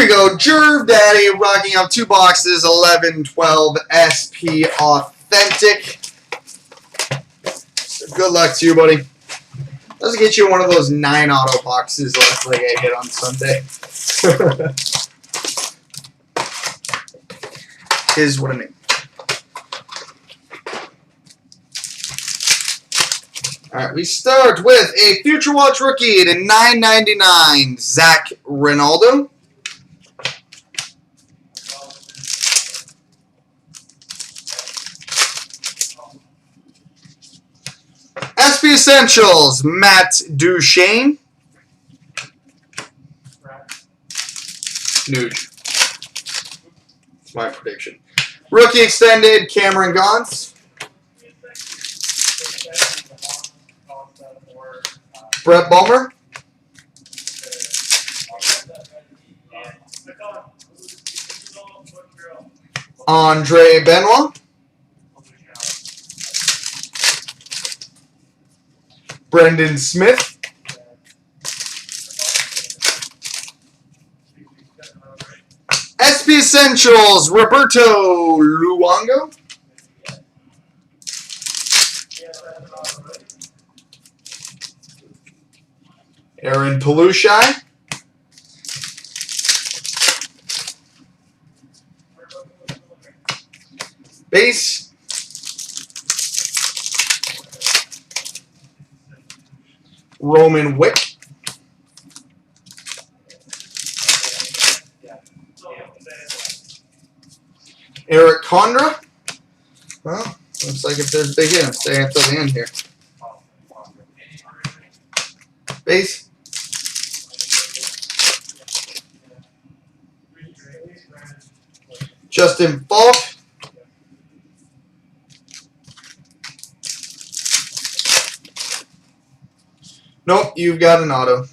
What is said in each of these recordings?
we go. gervdaddy rocking up 2 boxes, 11-12 SP Authentic. So good luck to you, buddy. Let's get you one of those 9 auto boxes like I hit on Sunday. Is what I mean. Alright, we start with a Future Watch rookie to $9.99, Zach Ronaldo. SP Essentials, Matt Duchene. Nuge. That's my prediction. Rookie Extended, Cameron Gauntz. Brett Bulmer. Andre Benoit. Brendan Smith. SP Essentials, Roberto Luongo. Aaron Pelushai. Base. Roman Wick. Eric Condra. Well, looks like if there's a big hit, I'm staying until the end here. Base. Justin Falk. Nope, you've got an auto.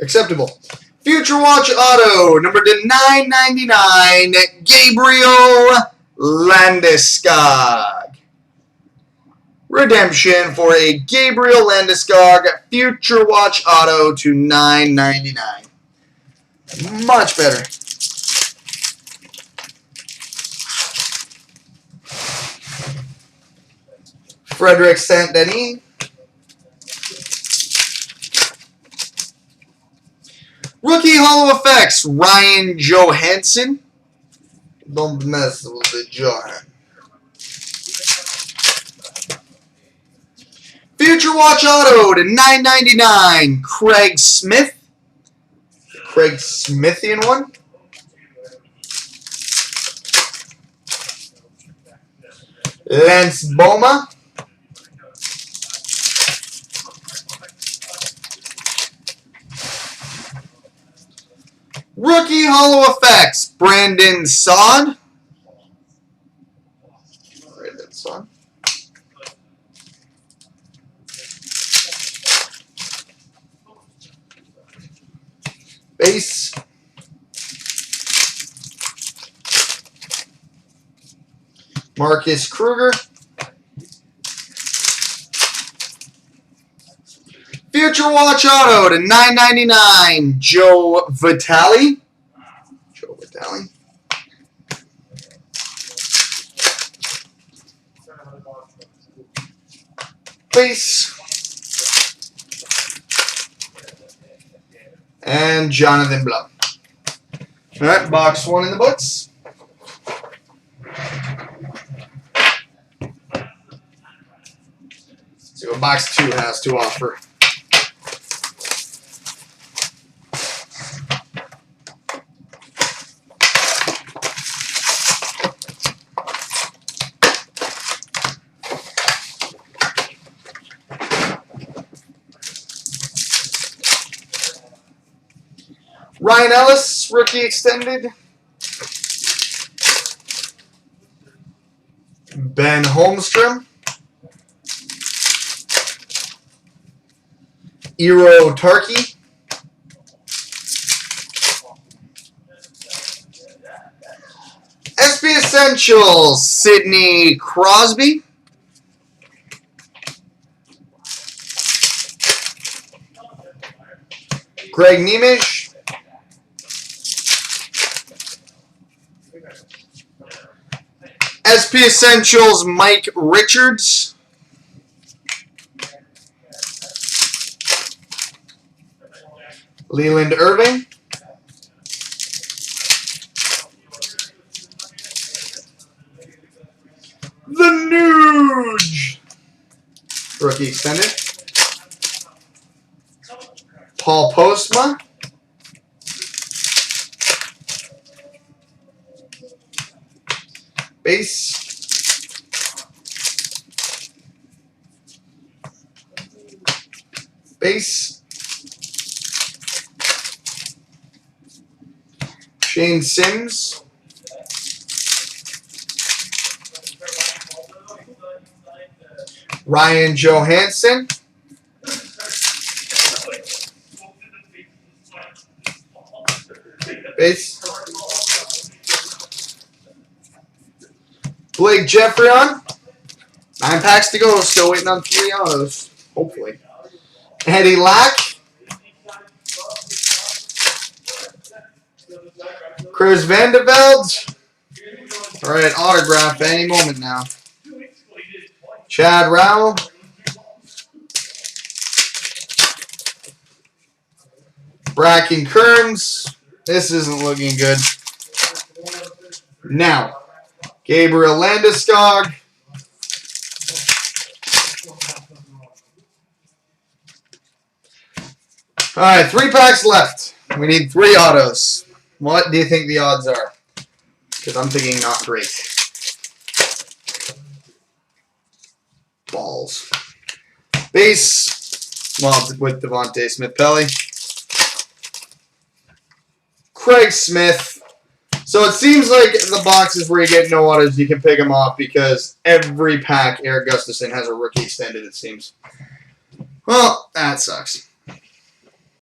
Acceptable. Future Watch auto, number to $9.99, Gabriel Landeskog. Redemption for a Gabriel Landeskog Future Watch auto to $9.99. Much better. Frederick Saint-Denis. Rookie Holo Effects, Ryan Johansson. Don't mess with the Johan. Future Watch auto to $9.99, Craig Smith. Craig Smithian one. Lance Boma. Rookie Holo Effects, Brandon Saad. Brandon Saad. Base. Marcus Kruger. Future Watch auto to $9.99, Joe Vitale. Joe Vitale. Base. And Jonathan Blum. Alright, box 1 in the books. Let's see what box 2 has to offer. Ryan Ellis, Rookie Extended. Ben Holmstrom. Eero Tarkey. SP Essentials, Sidney Crosby. Greg Nemish. SP Essentials, Mike Richards. Leland Irving. The Nuge. Rookie extended. Paul Postma. Base. Base. Shane Sims. Ryan Johansson. Base. Blake Jeffrion. 9 packs to go. Still waiting on 3 autos. Hopefully. Eddie Lack. Chris Vandeveld. All right, autograph any moment now. Chad Rowell. Bracken Kearns. This isn't looking good. Now, Gabriel Landeskog. All right, 3 packs left. We need 3 autos. What do you think the odds are? Because I'm thinking not great. Balls. Base. Well, with Devontae Smith-Pelly. Craig Smith. So it seems like the boxes where you get no autos, you can pick them off because every pack Eric Gustafson has a rookie extended, it seems. Well, that sucks.